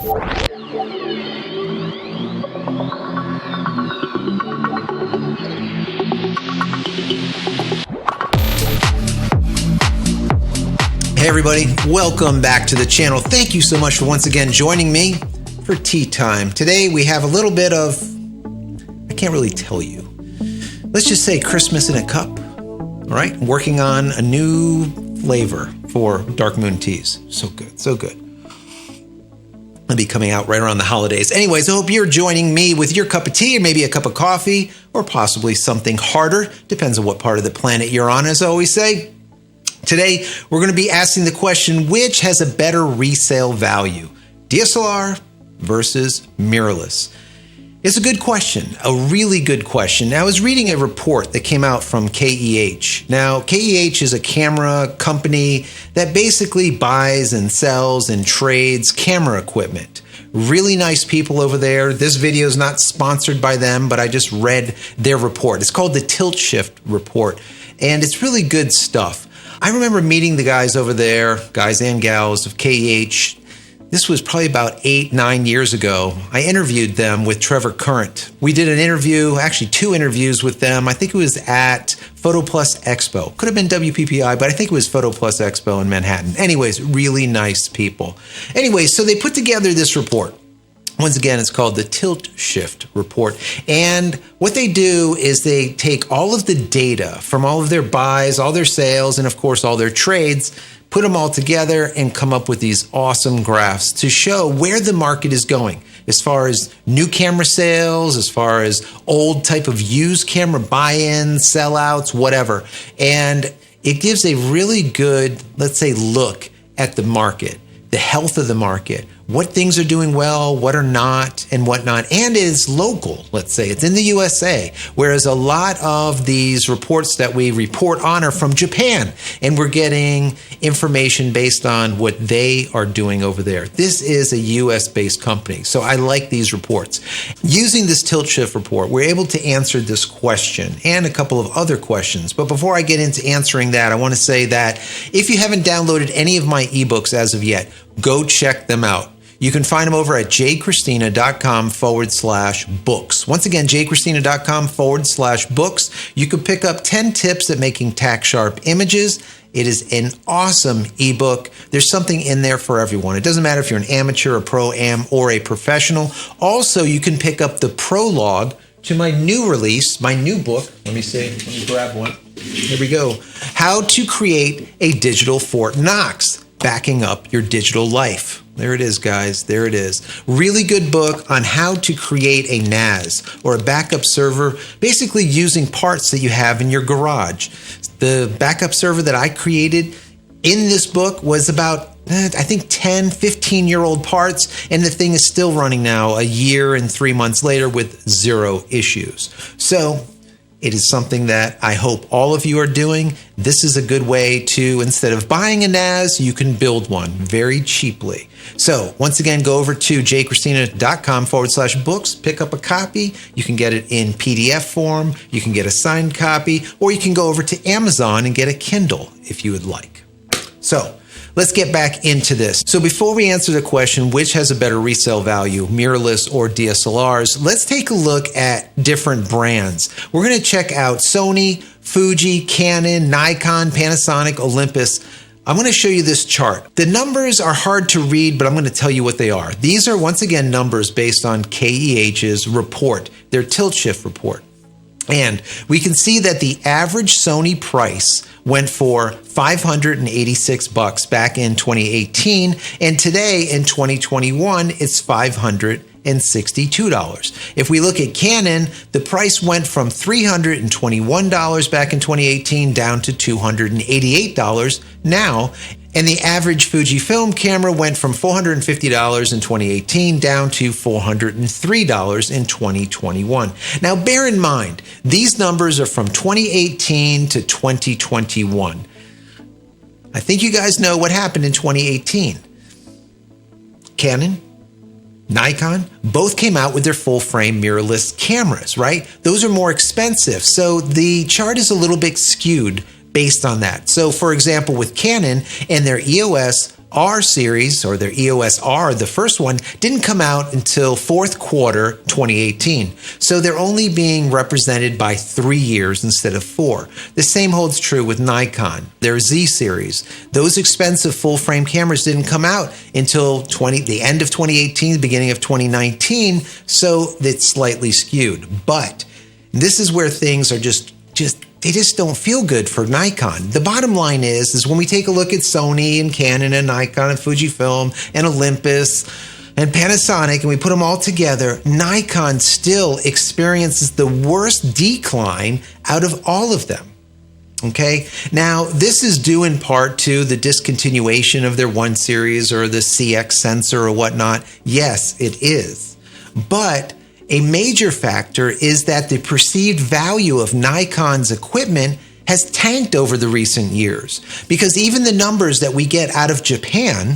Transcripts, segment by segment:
Hey everybody, welcome back to the channel. Thank you so much for once again joining me for tea time. Today we have a little bit of, I can't really tell you. Let's just say Christmas in a cup. All right, working on a new flavor for Dark Moon teas. So good, so good. It'll be coming out right around the holidays. Anyways, I hope you're joining me with your cup of tea or maybe a cup of coffee or possibly something harder. Depends on what part of the planet you're on, as I always say. Today, we're going to be asking the question, which has a better resale value, DSLR versus mirrorless? It's a good question, a really good question. Now, I was reading a report that came out from KEH. Now, KEH is a camera company that basically buys and sells and trades camera equipment. Really nice people over there. This video is not sponsored by them, but I just read their report. It's called the Tilt Shift Report, and it's really good stuff. I remember meeting the guys over there, guys and gals of KEH. This was probably about 8-9 years ago. I interviewed them with Trevor Current. We did an interview, actually 2 interviews with them. I think it was at Photo Plus Expo. Could have been WPPI, but I think it was Photo Plus Expo in Manhattan. Anyways, really nice people. Anyways, so they put together this report. Once again, it's called the Tilt Shift Report. And what they do is they take all of the data from all of their buys, all their sales, and of course, all their trades, put them all together and come up with these awesome graphs to show where the market is going as far as new camera sales, as far as old type of used camera buy-ins, sellouts, whatever. And it gives a really good, let's say, look at the market, the health of the market, what things are doing well, what are not, and whatnot. And it's local, let's say. It's in the USA, whereas a lot of these reports that we report on are from Japan, and we're getting information based on what they are doing over there. This is a US-based company, so I like these reports. Using this Tilt Shift report, we're able to answer this question and a couple of other questions. But before I get into answering that, I want to say that if you haven't downloaded any of my ebooks as of yet, go check them out. You can find them over at JCristina.com/books. Once again, JCristina.com/books. You can pick up 10 tips at making tack sharp images. It is an awesome ebook. There's something in there for everyone. It doesn't matter if you're an amateur, a pro-am, or a professional. Also, you can pick up the prologue to my new release, my new book. Let me see. Let me grab one. Here we go. How to Create a Digital Fort Knox. Backing up your digital life. There it is, guys. There it is. Really good book on how to create a NAS or a backup server, basically using parts that you have in your garage. The backup server that I created in this book was about, I think, 10, 15-year-old parts, and the thing is still running now a year and 3 months later with 0 issues. So it is something that I hope all of you are doing. This is a good way to, instead of buying a NAS, you can build one very cheaply. So once again, go over to jcristina.com/books, pick up a copy. You can get it in PDF form. You can get a signed copy, or you can go over to Amazon and get a Kindle if you would like. So let's get back into this. So before we answer the question, which has a better resale value, mirrorless or DSLRs, let's take a look at different brands. We're going to check out Sony, Fuji, Canon, Nikon, Panasonic, Olympus. I'm going to show you this chart. The numbers are hard to read, but I'm going to tell you what they are. These are, once again, numbers based on KEH's report, their Tilt Shift report. And we can see that the average Sony price went for $586 back in 2018, and today in 2021 it's $562. If we look at Canon, the price went from $321 back in 2018 down to $288 now. And the average FujiFilm camera went from $450 in 2018 down to $403 in 2021. Now, bear in mind, these numbers are from 2018 to 2021. I think you guys know what happened in 2018. Canon, Nikon, both came out with their full-frame mirrorless cameras, right? Those are more expensive, so the chart is a little bit skewed based on that. So for example, with Canon and their EOS R series, or their EOS R, the first one, didn't come out until fourth quarter 2018. So they're only being represented by 3 years instead of 4. The same holds true with Nikon. Their Z series. Those expensive full-frame cameras didn't come out until the end of 2018, the beginning of 2019, so it's slightly skewed. But this is where things are they just don't feel good for Nikon. The bottom line is when we take a look at Sony and Canon and Nikon and FujiFilm and Olympus and Panasonic and we put them all together, Nikon still experiences the worst decline out of all of them. Okay, now this is due in part to the discontinuation of their 1 series or the CX sensor or whatnot. Yes, it is. But a major factor is that the perceived value of Nikon's equipment has tanked over the recent years, because even the numbers that we get out of Japan,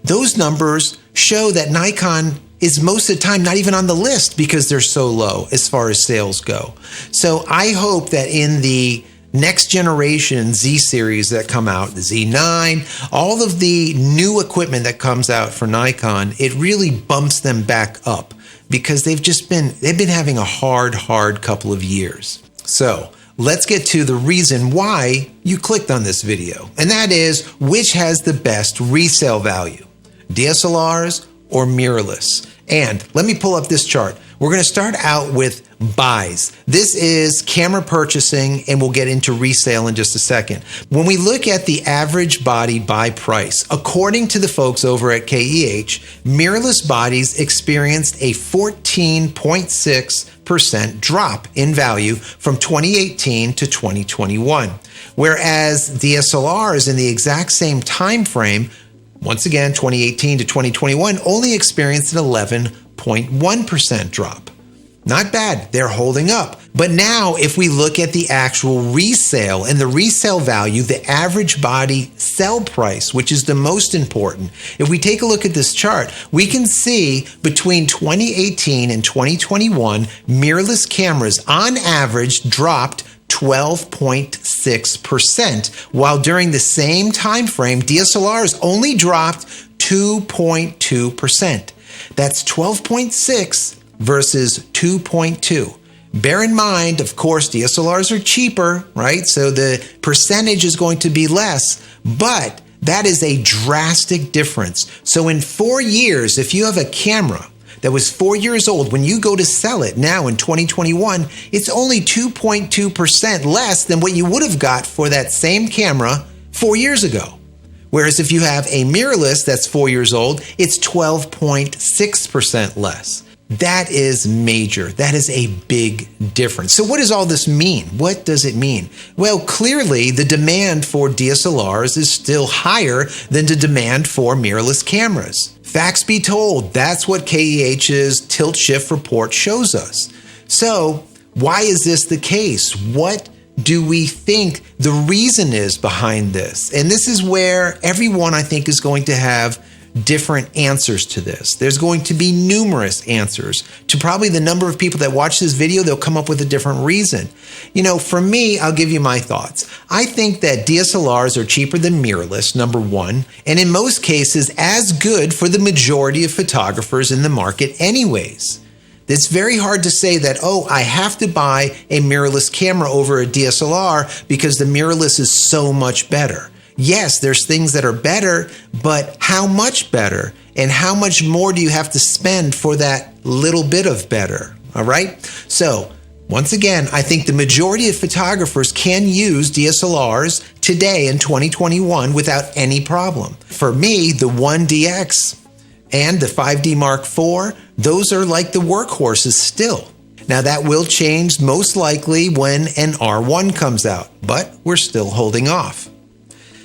those numbers show that Nikon is most of the time not even on the list because they're so low as far as sales go. So I hope that in the next generation Z series that come out, the Z9, all of the new equipment that comes out for Nikon, it really bumps them back up, because they've been having a hard couple of years. So let's get to the reason why you clicked on this video, and that is, which has the best resale value, DSLRs or mirrorless? And let me pull up this chart. We're going to start out with buys. This is camera purchasing, and we'll get into resale in just a second. When we look at the average body buy price, according to the folks over at KEH, mirrorless bodies experienced a 14.6% drop in value from 2018 to 2021, whereas DSLRs in the exact same time frame, once again 2018 to 2021, only experienced an 11.1% drop. Not bad, they're holding up. But now if we look at the actual resale and the resale value, the average body sell price, which is the most important, if we take a look at this chart, we can see between 2018 and 2021, mirrorless cameras on average dropped 12.6%, while during the same time frame, DSLRs only dropped 2.2%. That's 12.6 versus 2.2. Bear in mind, of course, DSLRs are cheaper, right? So the percentage is going to be less, but that is a drastic difference. So in 4 years, if you have a camera that was 4 years old, when you go to sell it now in 2021, it's only 2.2% less than what you would have got for that same camera 4 years ago. Whereas if you have a mirrorless that's 4 years old, it's 12.6% less. That is major. That is a big difference. So what does all this mean? What does it mean? Well, clearly the demand for DSLRs is still higher than the demand for mirrorless cameras. Facts be told, that's what KEH's tilt shift report shows us. So why is this the case? What do we think the reason is behind this? And this is where everyone, I think, is going to have different answers to this. There's going to be numerous answers. To probably the number of people that watch this video, they'll come up with a different reason. You know, for me, I'll give you my thoughts. I think that DSLRs are cheaper than mirrorless, number one, and in most cases, as good for the majority of photographers in the market anyways. It's very hard to say that, oh, I have to buy a mirrorless camera over a DSLR because the mirrorless is so much better. Yes, there's things that are better, but how much better? And how much more do you have to spend for that little bit of better? All right? So, once again, I think the majority of photographers can use DSLRs today in 2021 without any problem. For me, the 1DX and the 5D Mark IV, those are like the workhorses still. Now that will change most likely when an R1 comes out, but we're still holding off.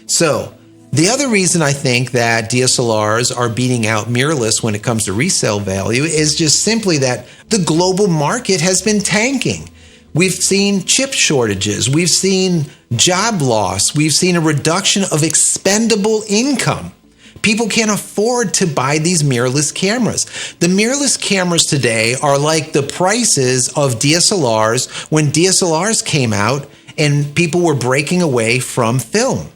So the other reason I think that DSLRs are beating out mirrorless when it comes to resale value is just simply that the global market has been tanking. We've seen chip shortages, we've seen job loss, we've seen a reduction of expendable income. People can't afford to buy these mirrorless cameras. The mirrorless cameras today are like the prices of DSLRs when DSLRs came out and people were breaking away from film.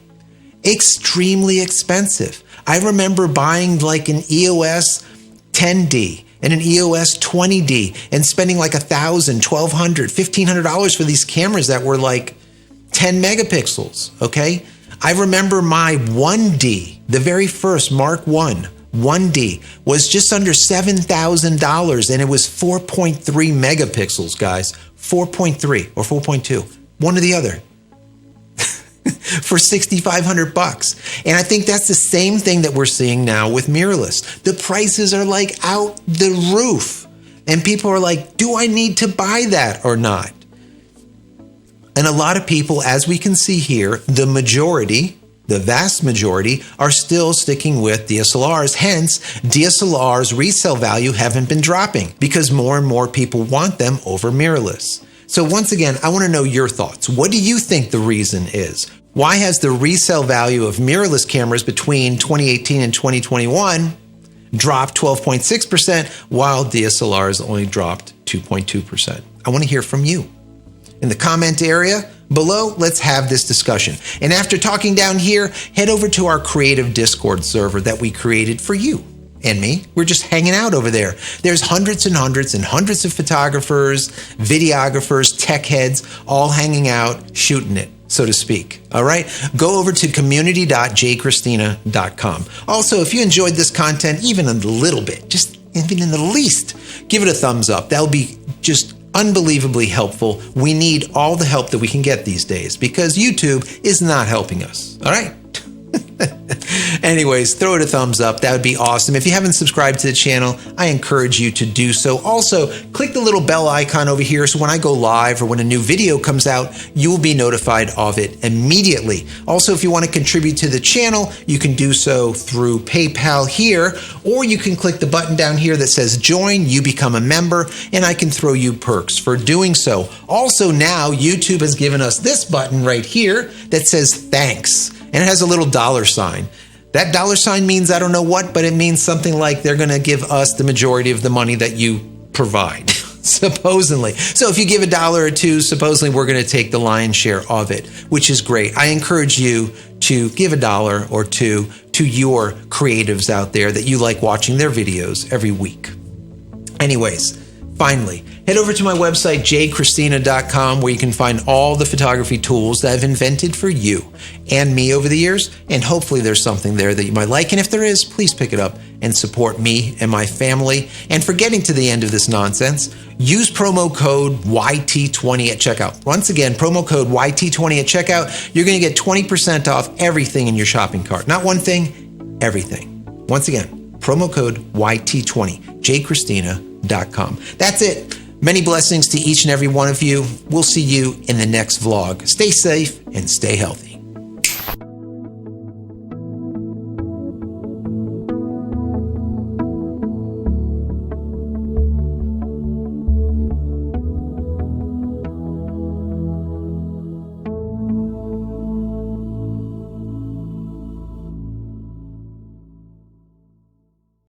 Extremely expensive. I remember buying like an EOS 10D and an EOS 20D and spending like $1,000, $1,200, $1,500 for these cameras that were like 10 megapixels, okay? I remember my 1D, the very first Mark I 1D, was just under $7,000 and it was 4.3 megapixels, guys. 4.3 or 4.2, one or the other. For $6,500. And I think that's the same thing that we're seeing now with mirrorless. The prices are like out the roof. And people are like, do I need to buy that or not? And a lot of people, as we can see here, the majority, the vast majority, are still sticking with DSLRs. Hence, DSLR's resale value haven't been dropping because more and more people want them over mirrorless. So once again, I want to know your thoughts. What do you think the reason is? Why has the resale value of mirrorless cameras between 2018 and 2021 dropped 12.6%, while DSLRs only dropped 2.2%? I want to hear from you. In the comment area below, let's have this discussion. And after talking down here, head over to our creative Discord server that we created for you and me. We're just hanging out over there. There's hundreds and hundreds and hundreds of photographers, videographers, tech heads, all hanging out, shooting it, so to speak. All right? Go over to community.JCristina.com. Also, if you enjoyed this content, even a little bit, just even in the least, give it a thumbs up. That'll be just unbelievably helpful. We need all the help that we can get these days because YouTube is not helping us. All right? Anyways, throw it a thumbs up. That would be awesome. If you haven't subscribed to the channel, I encourage you to do so. Also, click the little bell icon over here so when I go live or when a new video comes out, you will be notified of it immediately. Also, if you want to contribute to the channel, you can do so through PayPal here, or you can click the button down here that says join, you become a member, and I can throw you perks for doing so. Also, now YouTube has given us this button right here that says thanks. And it has a little $sign. That $sign means I don't know what, but it means something like they're going to give us the majority of the money that you provide, supposedly. So if you give $1 or $2, supposedly we're going to take the lion's share of it, which is great. I encourage you to give $1 or $2 to your creatives out there that you like watching their videos every week. Anyways, finally, head over to my website, JCristina.com, where you can find all the photography tools that I've invented for you and me over the years. And hopefully there's something there that you might like. And if there is, please pick it up and support me and my family. And for getting to the end of this nonsense, use promo code YT20 at checkout. Once again, promo code YT20 at checkout. You're going to get 20% off everything in your shopping cart. Not one thing, everything. Once again, promo code YT20, JCristina.com. That's it. Many blessings to each and every one of you. We'll see you in the next vlog. Stay safe and stay healthy.